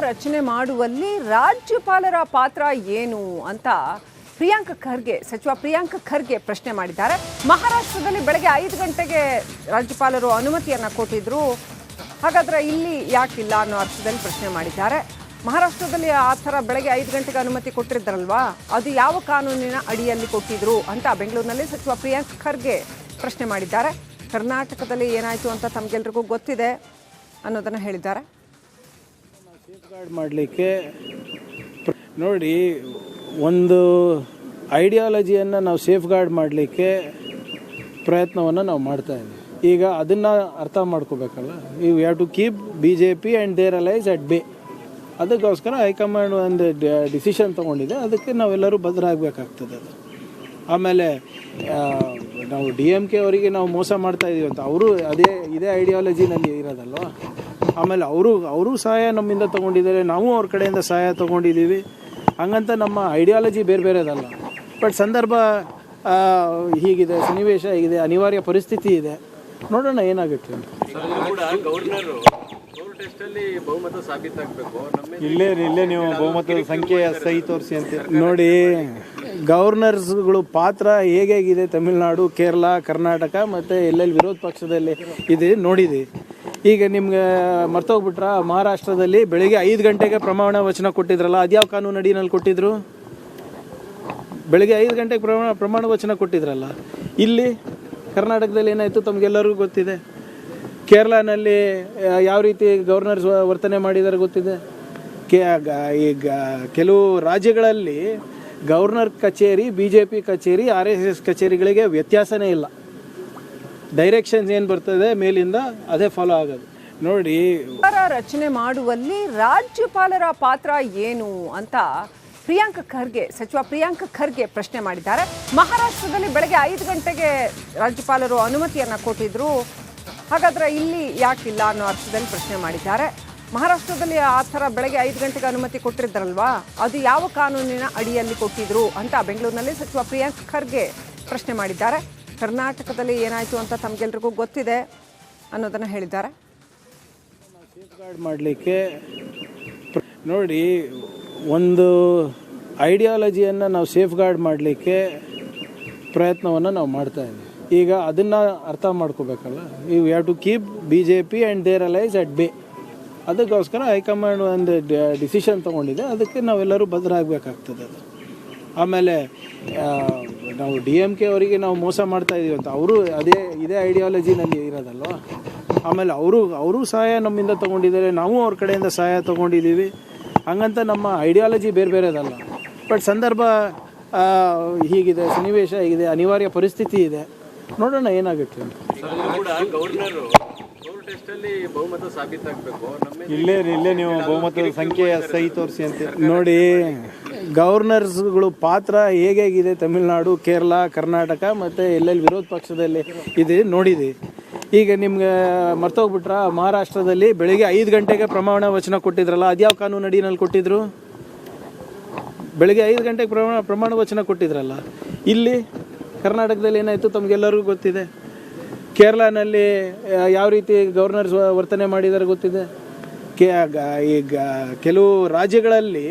ರಚನೆ ಮಾಡುವಲ್ಲಿ ರಾಜ್ಯಪಾಲರ ಪಾತ್ರ ಏನು ಅಂತ ಸಚಿವ ಪ್ರಿಯಾಂಕ್ ಖರ್ಗೆ ಪ್ರಶ್ನೆ ಮಾಡಿದ್ದಾರೆ. ಮಹಾರಾಷ್ಟ್ರದಲ್ಲಿ ಬೆಳಗ್ಗೆ 5 ಗಂಟೆಗೆ ರಾಜ್ಯಪಾಲರು ಅನುಮತಿಯನ್ನ ಕೊಟ್ಟಿದ್ರು, ಹಾಗಾದ್ರೆ ಇಲ್ಲಿ ಯಾಕಿಲ್ಲ ಅನ್ನೋ ಅರ್ಥದಲ್ಲಿ ಪ್ರಶ್ನೆ ಮಾಡಿದ್ದಾರೆ. ಮಹಾರಾಷ್ಟ್ರದಲ್ಲಿ ಆ ಥರ ಬೆಳಗ್ಗೆ 5 ಗಂಟೆಗೆ ಅನುಮತಿ ಕೊಟ್ಟಿದ್ರಲ್ವಾ, ಅದು ಯಾವ ಕಾನೂನಿನ ಅಡಿಯಲ್ಲಿ ಕೊಟ್ಟಿದ್ರು ಅಂತ ಬೆಂಗಳೂರಿನಲ್ಲಿ ಸಚಿವ ಪ್ರಿಯಾಂಕ್ ಖರ್ಗೆ ಪ್ರಶ್ನೆ ಮಾಡಿದ್ದಾರೆ. ಕರ್ನಾಟಕದಲ್ಲಿ ಏನಾಯಿತು ಅಂತ ತಮಗೆಲ್ರಿಗೂ ಗೊತ್ತಿದೆ ಅನ್ನೋದನ್ನು ಹೇಳಿದ್ದಾರೆ. ಸೇಫ್ ಗಾರ್ಡ್ ಮಾಡಲಿಕ್ಕೆ ನೋಡಿ, ಒಂದು ಐಡಿಯಾಲಜಿಯನ್ನು ನಾವು ಸೇಫ್ ಗಾರ್ಡ್ ಮಾಡಲಿಕ್ಕೆ ಪ್ರಯತ್ನವನ್ನು ನಾವು ಮಾಡ್ತಾ ಇದ್ದೀವಿ. ಈಗ ಅದನ್ನು ಅರ್ಥ ಮಾಡ್ಕೋಬೇಕಲ್ಲ, you have to keep BJP and their allies at bay. ಅದಕ್ಕೋಸ್ಕರ ಹೈಕಮಾಂಡ್ ಒಂದು ಡಿಸಿಷನ್ ತೊಗೊಂಡಿದೆ, ಅದಕ್ಕೆ ನಾವೆಲ್ಲರೂ ಬದ್ಧರಾಗಬೇಕಾಗ್ತದೆ. ಅದು ಆಮೇಲೆ ನಾವು DMK ಅವರಿಗೆ ನಾವು ಮೋಸ ಮಾಡ್ತಾ ಇದ್ದೀವಿ ಅಂತ ಅವರು ಇದೇ ಐಡಿಯಾಲಜಿನಲ್ಲಿ ಇರೋದಲ್ವ. ಆಮೇಲೆ ಅವರು ಸಹಾಯ ನಮ್ಮಿಂದ ತೊಗೊಂಡಿದ್ದಾರೆ, ನಾವು ಅವ್ರ ಕಡೆಯಿಂದ ಸಹಾಯ ತೊಗೊಂಡಿದ್ದೀವಿ. ಹಂಗಂತ ನಮ್ಮ ಐಡಿಯಾಲಜಿ ಬೇರೆ ಬೇರೆದಲ್ಲ. ಬಟ್ ಸಂದರ್ಭ ಹೀಗಿದೆ, ಸನ್ನಿವೇಶ ಹೀಗಿದೆ, ಅನಿವಾರ್ಯ ಪರಿಸ್ಥಿತಿ ಇದೆ. ನೋಡೋಣ ಏನಾಗುತ್ತೆ ಅಂತ. ಇಲ್ಲೇ ನೀವು ಬಹುಮತದ ಸಂಖ್ಯೆ ಸಹಿ ತೋರಿಸಿ ಅಂತ ನೋಡಿ, ಗವರ್ನರ್ಸ್ಗಳು ಪಾತ್ರ ಹೇಗಿದೆ ತಮಿಳುನಾಡು, ಕೇರಳ, ಕರ್ನಾಟಕ ಮತ್ತು ಎಲ್ಲೆಲ್ಲಿ ವಿರೋಧ ಪಕ್ಷದಲ್ಲಿ ಇದೆ ನೋಡಿದೆ. ಈಗ ನಿಮ್ಗೆ ಮರ್ತೋಗ್ಬಿಟ್ರ, ಮಹಾರಾಷ್ಟ್ರದಲ್ಲಿ ಬೆಳಿಗ್ಗೆ 5 ಗಂಟೆಗೆ ಪ್ರಮಾಣ ವಚನ ಕೊಟ್ಟಿದ್ರಲ್ಲ, ಅದ್ಯಾವ ಕಾನೂನು ಅಡಿನಲ್ಲಿ ಕೊಟ್ಟಿದ್ರು? ಬೆಳಿಗ್ಗೆ 5 ಗಂಟೆಗೆ ಪ್ರಮಾಣ ವಚನ ಕೊಟ್ಟಿದ್ರಲ್ಲ. ಇಲ್ಲಿ ಕರ್ನಾಟಕದಲ್ಲಿ ಏನಾಯಿತು ತಮಗೆಲ್ಲರಿಗೂ ಗೊತ್ತಿದೆ. ಕೇರಳನಲ್ಲಿ ಯಾವ ರೀತಿ ಗವರ್ನರ್ಸ್ ವರ್ತನೆ ಮಾಡಿದ್ದಾರೆ ಗೊತ್ತಿದೆ. ಈಗ ಕೆಲವು ರಾಜ್ಯಗಳಲ್ಲಿ ಗವರ್ನರ್ ಕಚೇರಿ, BJP ಕಚೇರಿ, RSS ಕಚೇರಿಗಳಿಗೆ ವ್ಯತ್ಯಾಸನೇ ಇಲ್ಲ. ಡೈರೆಕ್ಷನ್ಸ್ ಏನು ಬರ್ತದೆ ಮೇಲಿಂದ ಅದೇ ಫಾಲೋ ಆಗೋದು. ನೋಡಿ, ರಚನೆ ಮಾಡುವಲ್ಲಿ ರಾಜ್ಯಪಾಲರ ಪಾತ್ರ ಏನು ಅಂತ ಸಚಿವ ಪ್ರಿಯಾಂಕ್ ಖರ್ಗೆ ಪ್ರಶ್ನೆ ಮಾಡಿದ್ದಾರೆ. ಮಹಾರಾಷ್ಟ್ರದಲ್ಲಿ ಬೆಳಗ್ಗೆ 5 ಗಂಟೆಗೆ ರಾಜ್ಯಪಾಲರು ಅನುಮತಿಯನ್ನ ಕೊಟ್ಟಿದ್ರು, ಹಾಗಾದ್ರೆ ಇಲ್ಲಿ ಯಾಕಿಲ್ಲ ಅನ್ನೋ ಅರ್ಥದಲ್ಲಿ ಪ್ರಶ್ನೆ ಮಾಡಿದ್ದಾರೆ. ಮಹಾರಾಷ್ಟ್ರದಲ್ಲಿ ಆ ಥರ ಬೆಳಗ್ಗೆ 5 ಗಂಟೆಗೆ ಅನುಮತಿ ಕೊಟ್ಟಿದ್ರಲ್ವಾ, ಅದು ಯಾವ ಕಾನೂನಿನ ಅಡಿಯಲ್ಲಿ ಕೊಟ್ಟಿದ್ರು ಅಂತ ಬೆಂಗಳೂರಿನಲ್ಲಿ ಸಚಿವ ಪ್ರಿಯಾಂಕ್ ಖರ್ಗೆ ಪ್ರಶ್ನೆ ಮಾಡಿದ್ದಾರೆ. ಕರ್ನಾಟಕದಲ್ಲಿ ಏನಾಯಿತು ಅಂತ ತಮಗೆಲ್ರಿಗೂ ಗೊತ್ತಿದೆ ಅನ್ನೋದನ್ನು ಹೇಳಿದ್ದಾರೆ. ಸೇಫ್ ಗಾರ್ಡ್ ಮಾಡಲಿಕ್ಕೆ ನೋಡಿ, ಒಂದು ಐಡಿಯಾಲಜಿಯನ್ನು ನಾವು ಸೇಫ್ ಗಾರ್ಡ್ ಮಾಡಲಿಕ್ಕೆ ಪ್ರಯತ್ನವನ್ನು ನಾವು ಮಾಡ್ತಾ ಇದ್ದೀವಿ. ಈಗ ಅದನ್ನು ಅರ್ಥ ಮಾಡ್ಕೋಬೇಕಲ್ಲ, you have to keep BJP and their allies at bay. ಅದಕ್ಕೋಸ್ಕರ ಹೈಕಮಾಂಡ್ ಒಂದು ಡಿಸಿಷನ್ ತೊಗೊಂಡಿದೆ, ಅದಕ್ಕೆ ನಾವೆಲ್ಲರೂ ಬದ್ಧರಾಗಬೇಕಾಗ್ತದೆ. ಅದು ಆಮೇಲೆ ನಾವು DMK ಅವರಿಗೆ ನಾವು ಮೋಸ ಮಾಡ್ತಾ ಇದ್ದೀವಿ ಅಂತ ಅವರು ಇದೇ ಐಡಿಯಾಲಜಿನಲ್ಲಿ ಇರೋದಲ್ವ. ಆಮೇಲೆ ಅವರು ಸಹಾಯ ನಮ್ಮಿಂದ ತೊಗೊಂಡಿದ್ದಾರೆ, ನಾವು ಅವ್ರ ಕಡೆಯಿಂದ ಸಹಾಯ ತೊಗೊಂಡಿದ್ದೀವಿ. ಹಂಗಂತ ನಮ್ಮ ಐಡಿಯಾಲಜಿ ಬೇರೆ ಬೇರೆದಲ್ಲ. ಬಟ್ ಸಂದರ್ಭ ಹೀಗಿದೆ, ಸನ್ನಿವೇಶ ಹೀಗಿದೆ, ಅನಿವಾರ್ಯ ಪರಿಸ್ಥಿತಿ ಇದೆ. ನೋಡೋಣ ಏನಾಗುತ್ತೆ ಅಂತ. ಇಲ್ಲೇ ನೀವು ಬಹುಮತದ ಸಂಖ್ಯೆ ಸಹಿ ತೋರಿಸಿ ಅಂತ ನೋಡಿ, ಗವರ್ನರ್ಸ್ಗಳು ಪಾತ್ರ ಹೇಗಿದೆ ತಮಿಳುನಾಡು, ಕೇರಳ, ಕರ್ನಾಟಕ ಮತ್ತು ಎಲ್ಲೆಲ್ಲಿ ವಿರೋಧ ಪಕ್ಷದಲ್ಲಿ ಇದೆ ನೋಡಿದೆ. ಈಗ ನಿಮ್ಗೆ ಮರ್ತೋಗ್ಬಿಟ್ರ, ಮಹಾರಾಷ್ಟ್ರದಲ್ಲಿ ಬೆಳಿಗ್ಗೆ 5 ಗಂಟೆಗೆ ಪ್ರಮಾಣ ವಚನ ಕೊಟ್ಟಿದ್ರಲ್ಲ, ಅದ್ಯಾವ ಕಾನೂನು ಅಡಿನಲ್ಲಿ ಕೊಟ್ಟಿದ್ರು? ಬೆಳಿಗ್ಗೆ 5 ಗಂಟೆಗೆ ಪ್ರಮಾಣ ವಚನ ಕೊಟ್ಟಿದ್ರಲ್ಲ. ಇಲ್ಲಿ ಕರ್ನಾಟಕದಲ್ಲಿ ಏನಾಯಿತು ತಮಗೆಲ್ಲರಿಗೂ ಗೊತ್ತಿದೆ. ಕೇರಳನಲ್ಲಿ ಯಾವ ರೀತಿ ಗವರ್ನರ್ಸ್ ವರ್ತನೆ ಮಾಡಿದ್ದಾರೆ ಗೊತ್ತಿದೆ. ಈಗ ಕೆಲವು ರಾಜ್ಯಗಳಲ್ಲಿ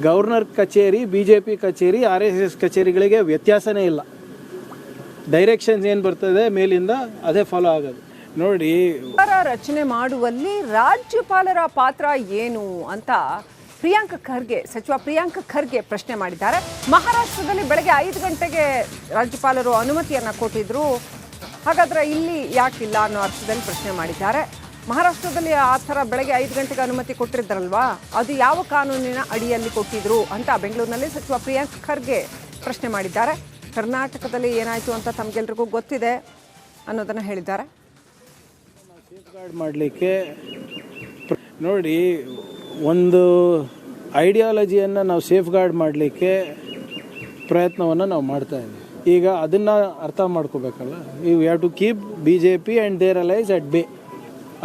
ಗವರ್ನರ್ ಕಚೇರಿ, BJP ಕಚೇರಿ, RSS ಕಚೇರಿಗಳಿಗೆ ವ್ಯತ್ಯಾಸನೇ ಇಲ್ಲ. ಡೈರೆಕ್ಷನ್ಸ್ ಏನು ಬರ್ತದೆ ಮೇಲಿಂದ ಅದೇ ಫಾಲೋ ಆಗೋದು. ನೋಡಿ, ರಚನೆ ಮಾಡುವಲ್ಲಿ ರಾಜ್ಯಪಾಲರ ಪಾತ್ರ ಏನು ಅಂತ ಸಚಿವ ಪ್ರಿಯಾಂಕ್ ಖರ್ಗೆ ಪ್ರಶ್ನೆ ಮಾಡಿದ್ದಾರೆ. ಮಹಾರಾಷ್ಟ್ರದಲ್ಲಿ ಬೆಳಗ್ಗೆ 5 ಗಂಟೆಗೆ ರಾಜ್ಯಪಾಲರು ಅನುಮತಿಯನ್ನ ಕೊಟ್ಟಿದ್ರು, ಹಾಗಾದ್ರೆ ಇಲ್ಲಿ ಯಾಕಿಲ್ಲ ಅನ್ನೋ ಅರ್ಥದಲ್ಲಿ ಪ್ರಶ್ನೆ ಮಾಡಿದ್ದಾರೆ. ಮಹಾರಾಷ್ಟ್ರದಲ್ಲಿ ಆ ಥರ ಬೆಳಗ್ಗೆ 5 ಗಂಟೆಗೆ ಅನುಮತಿ ಕೊಟ್ಟಿದ್ರಲ್ವಾ, ಅದು ಯಾವ ಕಾನೂನಿನ ಅಡಿಯಲ್ಲಿ ಕೊಟ್ಟಿದ್ರು ಅಂತ ಬೆಂಗಳೂರಿನಲ್ಲಿ ಸಚಿವ ಪ್ರಿಯಾಂಕ್ ಖರ್ಗೆ ಪ್ರಶ್ನೆ ಮಾಡಿದ್ದಾರೆ. ಕರ್ನಾಟಕದಲ್ಲಿ ಏನಾಯಿತು ಅಂತ ತಮಗೆಲ್ರಿಗೂ ಗೊತ್ತಿದೆ ಅನ್ನೋದನ್ನು ಹೇಳಿದ್ದಾರೆ. ಸೇಫ್ ಗಾರ್ಡ್ ಮಾಡಲಿಕ್ಕೆ ನೋಡಿ, ಒಂದು ಐಡಿಯಾಲಜಿಯನ್ನು ನಾವು ಸೇಫ್ ಗಾರ್ಡ್ ಮಾಡಲಿಕ್ಕೆ ಪ್ರಯತ್ನವನ್ನು ನಾವು ಮಾಡ್ತಾ ಇದ್ದೀವಿ. ಈಗ ಅದನ್ನು ಅರ್ಥ ಮಾಡ್ಕೋಬೇಕಲ್ಲ, you have to keep BJP and their allies at bay.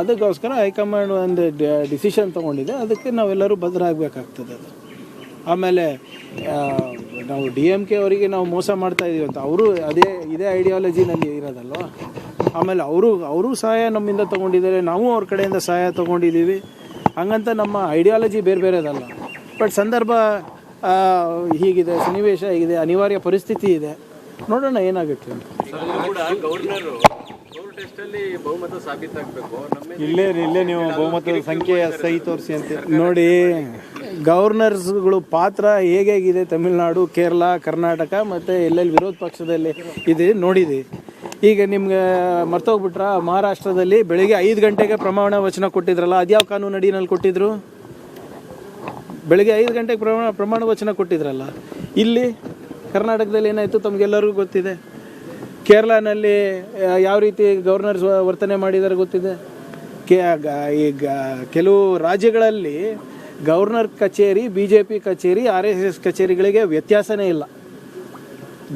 ಅದಕ್ಕೋಸ್ಕರ ಹೈಕಮಾಂಡ್ ಒಂದು ಡಿಸಿಷನ್ ತೊಗೊಂಡಿದೆ, ಅದಕ್ಕೆ ನಾವೆಲ್ಲರೂ ಬದ್ಧರಾಗಬೇಕಾಗ್ತದೆ. ಅದು ಆಮೇಲೆ ನಾವು DMK ಅವರಿಗೆ ನಾವು ಮೋಸ ಮಾಡ್ತಾ ಇದ್ದೀವಿ ಅಂತ ಅವರು ಇದೇ ಐಡಿಯಾಲಜಿನಲ್ಲಿ ಇರೋದಲ್ವ. ಆಮೇಲೆ ಅವರು ಸಹಾಯ ನಮ್ಮಿಂದ ತೊಗೊಂಡಿದ್ದಾರೆ, ನಾವು ಅವ್ರ ಕಡೆಯಿಂದ ಸಹಾಯ ತೊಗೊಂಡಿದ್ದೀವಿ. ಹಂಗಂತ ನಮ್ಮ ಐಡಿಯಾಲಜಿ ಬೇರೆ ಬೇರೆದಲ್ಲ. ಬಟ್ ಸಂದರ್ಭ ಹೀಗಿದೆ, ಸನ್ನಿವೇಶ ಹೀಗಿದೆ, ಅನಿವಾರ್ಯ ಪರಿಸ್ಥಿತಿ ಇದೆ, ನೋಡೋಣ ಏನಾಗುತ್ತೆ ಅಂತ. ಇಲ್ಲೇ ನೀವು ಬಹುಮತದ ಸಂಖ್ಯೆ ಸಹಿ ತೋರಿಸಿ ಅಂತ ನೋಡಿ, ಗವರ್ನರ್ಸ್ಗಳು ಪಾತ್ರ ಹೇಗಿದೆ ತಮಿಳುನಾಡು, ಕೇರಳ, ಕರ್ನಾಟಕ ಮತ್ತು ಎಲ್ಲೆಲ್ಲಿ ವಿರೋಧ ಪಕ್ಷದಲ್ಲಿ ಇದೆ ನೋಡಿದೆ. ಈಗ ನಿಮ್ಗೆ ಮರ್ತೋಗ್ಬಿಟ್ರ, ಮಹಾರಾಷ್ಟ್ರದಲ್ಲಿ ಬೆಳಿಗ್ಗೆ 5 ಗಂಟೆಗೆ ಪ್ರಮಾಣ ವಚನ ಕೊಟ್ಟಿದ್ರಲ್ಲ, ಅದ್ಯಾವ ಕಾನೂನು ಅಡಿನಲ್ಲಿ ಕೊಟ್ಟಿದ್ರು? ಬೆಳಿಗ್ಗೆ 5 ಗಂಟೆಗೆ ಪ್ರಮಾಣ ವಚನ ಕೊಟ್ಟಿದ್ರಲ್ಲ. ಇಲ್ಲಿ ಕರ್ನಾಟಕದಲ್ಲಿ ಏನಾಯಿತು ತಮಗೆಲ್ಲರಿಗೂ ಗೊತ್ತಿದೆ. ಕೇರಳನಲ್ಲಿ ಯಾವ ರೀತಿ ಗವರ್ನರ್ಸ್ ವರ್ತನೆ ಮಾಡಿದ್ದಾರೆ ಗೊತ್ತಿದೆ. ಈಗ ಕೆಲವು ರಾಜ್ಯಗಳಲ್ಲಿ ಗವರ್ನರ್ ಕಚೇರಿ, BJP ಕಚೇರಿ, RSS ಕಚೇರಿಗಳಿಗೆ ವ್ಯತ್ಯಾಸನೇ ಇಲ್ಲ.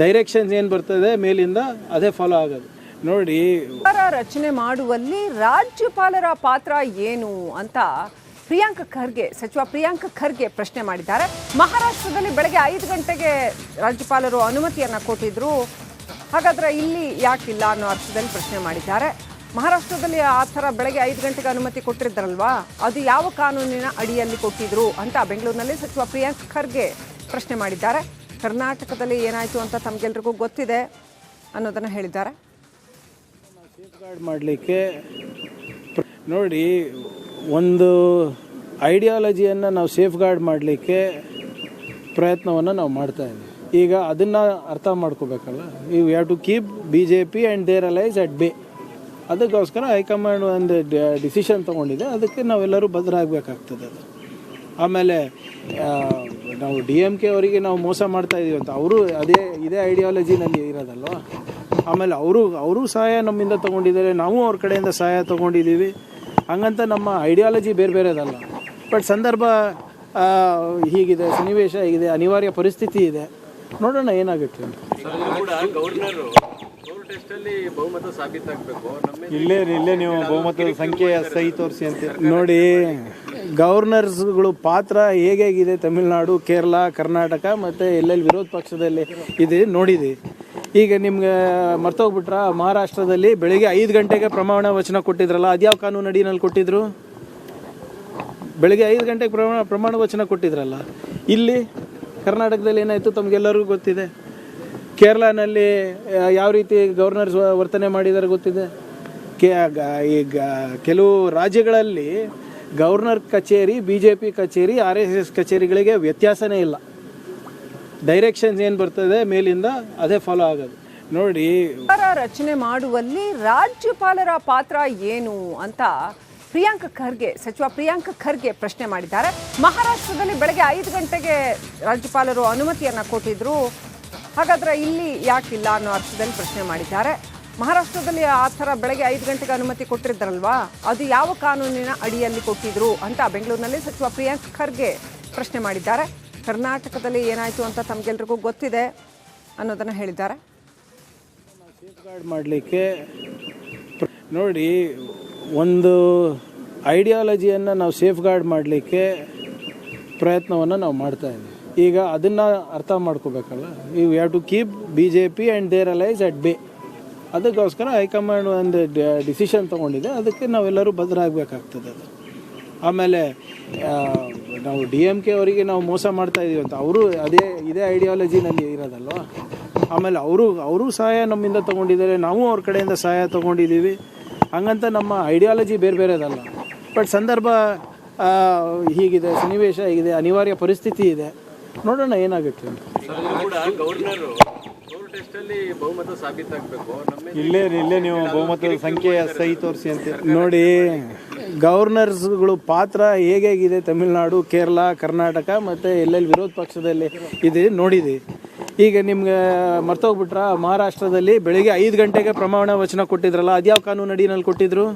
ಡೈರೆಕ್ಷನ್ಸ್ ಏನು ಬರ್ತದೆ ಮೇಲಿಂದ ಅದೇ ಫಾಲೋ ಆಗೋದು. ನೋಡಿ, ಸರ್ಕಾರ ರಚನೆ ಮಾಡುವಲ್ಲಿ ರಾಜ್ಯಪಾಲರ ಪಾತ್ರ ಏನು ಅಂತ ಸಚಿವ ಪ್ರಿಯಾಂಕ್ ಖರ್ಗೆ ಪ್ರಶ್ನೆ ಮಾಡಿದ್ದಾರೆ. ಮಹಾರಾಷ್ಟ್ರದಲ್ಲಿ ಬೆಳಗ್ಗೆ 5 ಗಂಟೆಗೆ ರಾಜ್ಯಪಾಲರು ಅನುಮತಿಯನ್ನ ಕೊಟ್ಟಿದ್ರು, ಹಾಗಾದ್ರೆ ಇಲ್ಲಿ ಯಾಕಿಲ್ಲ ಅನ್ನೋ ಅರ್ಥದಲ್ಲಿ ಪ್ರಶ್ನೆ ಮಾಡಿದ್ದಾರೆ. ಮಹಾರಾಷ್ಟ್ರದಲ್ಲಿ ಆ ಥರ ಬೆಳಗ್ಗೆ 5 ಗಂಟೆಗೆ ಅನುಮತಿ ಕೊಟ್ಟಿದ್ದಾರಲ್ವಾ, ಅದು ಯಾವ ಕಾನೂನಿನ ಅಡಿಯಲ್ಲಿ ಕೊಟ್ಟಿದ್ರು ಅಂತ ಬೆಂಗಳೂರಿನಲ್ಲಿ ಸಚಿವ ಪ್ರಿಯಾಂಕ್ ಖರ್ಗೆ ಪ್ರಶ್ನೆ ಮಾಡಿದ್ದಾರೆ. ಕರ್ನಾಟಕದಲ್ಲಿ ಏನಾಯಿತು ಅಂತ ತಮಗೆಲ್ರಿಗೂ ಗೊತ್ತಿದೆ ಅನ್ನೋದನ್ನು ಹೇಳಿದ್ದಾರೆ. ಸೇಫ್ ಗಾರ್ಡ್ ಮಾಡಲಿಕ್ಕೆ ನೋಡಿ, ಒಂದು ಐಡಿಯಾಲಜಿಯನ್ನು ನಾವು ಸೇಫ್ ಗಾರ್ಡ್ ಮಾಡಲಿಕ್ಕೆ ಪ್ರಯತ್ನವನ್ನು ನಾವು ಮಾಡ್ತಾ ಇದ್ದೀವಿ. ಈಗ ಅದನ್ನು ಅರ್ಥ ಮಾಡ್ಕೋಬೇಕಲ್ಲ. You have to keep BJP and their allies at bay. ಅದಕ್ಕೋಸ್ಕರ ಹೈಕಮಾಂಡ್ ಒಂದು ಡಿಸಿಷನ್ ತೊಗೊಂಡಿದೆ, ಅದಕ್ಕೆ ನಾವೆಲ್ಲರೂ ಬದ್ಧರಾಗಬೇಕಾಗ್ತದೆ. ಅದು ಆಮೇಲೆ ನಾವು DMK ಅವರಿಗೆ ನಾವು ಮೋಸ ಮಾಡ್ತಾ ಇದ್ದೀವಿ ಅಂತ ಅವರು ಇದೇ ಐಡಿಯಾಲಜಿನಲ್ಲಿ ಇರೋದಲ್ವ. ಆಮೇಲೆ ಅವರು ಸಹಾಯ ನಮ್ಮಿಂದ ತೊಗೊಂಡಿದ್ದಾರೆ, ನಾವು ಅವ್ರ ಕಡೆಯಿಂದ ಸಹಾಯ ತೊಗೊಂಡಿದ್ದೀವಿ. ಹಂಗಂತ ನಮ್ಮ ಐಡಿಯಾಲಜಿ ಬೇರೆ ಬೇರೆದಲ್ಲ. ಬಟ್ ಸಂದರ್ಭ ಹೀಗಿದೆ, ಸನ್ನಿವೇಶ ಹೀಗಿದೆ, ಅನಿವಾರ್ಯ ಪರಿಸ್ಥಿತಿ ಇದೆ, ನೋಡೋಣ ಏನಾಗುತ್ತೆ ಅಂತ. ಇಲ್ಲೇ ನೀವು ಬಹುಮತದ ಸಂಖ್ಯೆ ಸಹಿ ತೋರಿಸಿ ಅಂತ ನೋಡಿ, ಗವರ್ನರ್ಸ್ಗಳು ಪಾತ್ರ ಹೇಗಿದೆ ತಮಿಳುನಾಡು, ಕೇರಳ, ಕರ್ನಾಟಕ ಮತ್ತು ಎಲ್ಲೆಲ್ಲಿ ವಿರೋಧ ಪಕ್ಷದಲ್ಲಿ ಇದೆ ನೋಡಿದೆ. ಈಗ ನಿಮ್ಗೆ ಮರ್ತೋಗ್ಬಿಟ್ರ, ಮಹಾರಾಷ್ಟ್ರದಲ್ಲಿ ಬೆಳಿಗ್ಗೆ 5 ಗಂಟೆಗೆ ಪ್ರಮಾಣ ವಚನ ಕೊಟ್ಟಿದ್ರಲ್ಲ, ಅದ್ಯಾವ ಕಾನೂನು ಅಡಿನಲ್ಲಿ ಕೊಟ್ಟಿದ್ರು? ಬೆಳಿಗ್ಗೆ 5 ಗಂಟೆಗೆ ಪ್ರಮಾಣ ವಚನ ಕೊಟ್ಟಿದ್ರಲ್ಲ. ಇಲ್ಲಿ ಕರ್ನಾಟಕದಲ್ಲಿ ಏನಾಯಿತು ತಮಗೆಲ್ಲರಿಗೂ ಗೊತ್ತಿದೆ. ಕೇರಳನಲ್ಲಿ ಯಾವ ರೀತಿ ಗವರ್ನರ್ಸ್ ವರ್ತನೆ ಮಾಡಿದ್ದಾರೆ ಗೊತ್ತಿದೆ. ಈಗ ಕೆಲವು ರಾಜ್ಯಗಳಲ್ಲಿ ಗವರ್ನರ್ ಕಚೇರಿ, BJP ಕಚೇರಿ, RSS ಕಚೇರಿಗಳಿಗೆ ವ್ಯತ್ಯಾಸನೇ ಇಲ್ಲ. ಡೈರೆಕ್ಷನ್ಸ್ ಏನು ಬರ್ತದೆ ಮೇಲಿಂದ ಅದೇ ಫಾಲೋ ಆಗೋದು. ನೋಡಿ, ಸರ್ಕಾರ ರಚನೆ ಮಾಡುವಲ್ಲಿ ರಾಜ್ಯಪಾಲರ ಪಾತ್ರ ಏನು ಅಂತ ಸಚಿವ ಪ್ರಿಯಾಂಕ್ ಖರ್ಗೆ ಪ್ರಶ್ನೆ ಮಾಡಿದ್ದಾರೆ. ಮಹಾರಾಷ್ಟ್ರದಲ್ಲಿ ಬೆಳಗ್ಗೆ 5 ಗಂಟೆಗೆ ರಾಜ್ಯಪಾಲರು ಅನುಮತಿಯನ್ನ ಕೊಟ್ಟಿದ್ರು, ಹಾಗಾದ್ರೆ ಇಲ್ಲಿ ಯಾಕಿಲ್ಲ ಅನ್ನೋ ಅರ್ಥದಲ್ಲಿ ಪ್ರಶ್ನೆ ಮಾಡಿದ್ದಾರೆ. ಮಹಾರಾಷ್ಟ್ರದಲ್ಲಿ ಆ ಥರ ಬೆಳಗ್ಗೆ 5 ಗಂಟೆಗೆ ಅನುಮತಿ ಕೊಟ್ಟಿದ್ದಾರಲ್ವಾ, ಅದು ಯಾವ ಕಾನೂನಿನ ಅಡಿಯಲ್ಲಿ ಕೊಟ್ಟಿದ್ರು ಅಂತ ಬೆಂಗಳೂರಿನಲ್ಲಿ ಸಚಿವ ಪ್ರಿಯಾಂಕ್ ಖರ್ಗೆ ಪ್ರಶ್ನೆ ಮಾಡಿದ್ದಾರೆ. ಕರ್ನಾಟಕದಲ್ಲಿ ಏನಾಯಿತು ಅಂತ ತಮಗೆಲ್ರಿಗೂ ಗೊತ್ತಿದೆ ಅನ್ನೋದನ್ನು ಹೇಳಿದ್ದಾರೆ. ಸೇಫ್ ಗಾರ್ಡ್ ಮಾಡಲಿಕ್ಕೆ ನೋಡಿ, ಒಂದು ಐಡಿಯಾಲಜಿಯನ್ನು ನಾವು ಸೇಫ್ ಗಾರ್ಡ್ ಮಾಡಲಿಕ್ಕೆ ಪ್ರಯತ್ನವನ್ನು ನಾವು ಮಾಡ್ತಾ ಇದ್ದೀವಿ. ಈಗ ಅದನ್ನು ಅರ್ಥ ಮಾಡ್ಕೋಬೇಕಲ್ಲ. You have to keep BJP and their allies at bay. ಅದಕ್ಕೋಸ್ಕರ ಹೈಕಮಾಂಡ್ ಒಂದು ಡಿಸಿಷನ್ ತೊಗೊಂಡಿದೆ, ಅದಕ್ಕೆ ನಾವೆಲ್ಲರೂ ಬದ್ಧರಾಗಬೇಕಾಗ್ತದೆ. ಅದು ಆಮೇಲೆ ನಾವು DMK ಅವರಿಗೆ ನಾವು ಮೋಸ ಮಾಡ್ತಾ ಇದ್ದೀವಿ ಅಂತ ಅವರು ಇದೇ ಐಡಿಯಾಲಜಿನಲ್ಲಿ ಇರೋದಲ್ವ. ಆಮೇಲೆ ಅವರು ಸಹಾಯ ನಮ್ಮಿಂದ ತೊಗೊಂಡಿದ್ದಾರೆ, ನಾವು ಅವ್ರ ಕಡೆಯಿಂದ ಸಹಾಯ ತೊಗೊಂಡಿದ್ದೀವಿ. ಹಂಗಂತ ನಮ್ಮ ಐಡಿಯಾಲಜಿ ಬೇರೆ ಬೇರೆದಲ್ಲ. ಬಟ್ ಸಂದರ್ಭ ಹೀಗಿದೆ, ಸನ್ನಿವೇಶ ಹೀಗಿದೆ, ಅನಿವಾರ್ಯ ಪರಿಸ್ಥಿತಿ ಇದೆ, ನೋಡೋಣ ಏನಾಗುತ್ತೆ ಅಂತ. ಇಲ್ಲೇ ನೀವು ಬಹುಮತದ ಸಂಖ್ಯೆ ಸಹಿ ತೋರಿಸಿ ಅಂತ ನೋಡಿ, ಗವರ್ನರ್ಸ್ಗಳು ಪಾತ್ರ ಹೇಗಿದೆ ತಮಿಳುನಾಡು, ಕೇರಳ, ಕರ್ನಾಟಕ ಮತ್ತು ಎಲ್ಲೆಲ್ಲಿ ವಿರೋಧ ಪಕ್ಷದಲ್ಲಿ ಇದೆ ನೋಡಿದೆ. ಈಗ ನಿಮ್ಗೆ ಮರ್ತೋಗ್ಬಿಟ್ರ, ಮಹಾರಾಷ್ಟ್ರದಲ್ಲಿ ಬೆಳಿಗ್ಗೆ 5 ಗಂಟೆಗೆ ಪ್ರಮಾಣ ವಚನ ಕೊಟ್ಟಿದ್ರಲ್ಲ, ಅದ್ಯಾವ ಕಾನೂನು ಅಡಿನಲ್ಲಿ ಕೊಟ್ಟಿದ್ರು?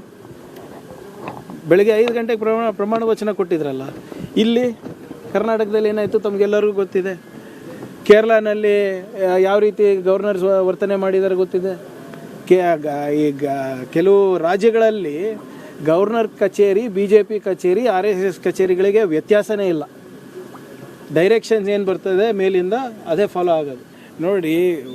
ಬೆಳಿಗ್ಗೆ 5 ಗಂಟೆಗೆ ಪ್ರಮಾಣ ವಚನ ಕೊಟ್ಟಿದ್ರಲ್ಲ. ಇಲ್ಲಿ ಕರ್ನಾಟಕದಲ್ಲಿ ಏನಾಯಿತು ತಮಗೆಲ್ಲರಿಗೂ ಗೊತ್ತಿದೆ. ಕೇರಳನಲ್ಲಿ ಯಾವ ರೀತಿ ಗವರ್ನರ್ಸ್ ವರ್ತನೆ ಮಾಡಿದ್ದಾರೆ ಗೊತ್ತಿದೆ. ಈಗ ಕೆಲವು ರಾಜ್ಯಗಳಲ್ಲಿ ಗವರ್ನರ್ ಕಚೇರಿ, BJP ಕಚೇರಿ, RSS ಕಚೇರಿಗಳಿಗೆ ವ್ಯತ್ಯಾಸನೇ ಇಲ್ಲ. ಡೈರೆಕ್ಷನ್ಸ್ ಏನು ಬರ್ತದೆ ಮೇಲಿಂದ ಅದೇ ಫಾಲೋ ಆಗೋದು. ನೋಡಿ,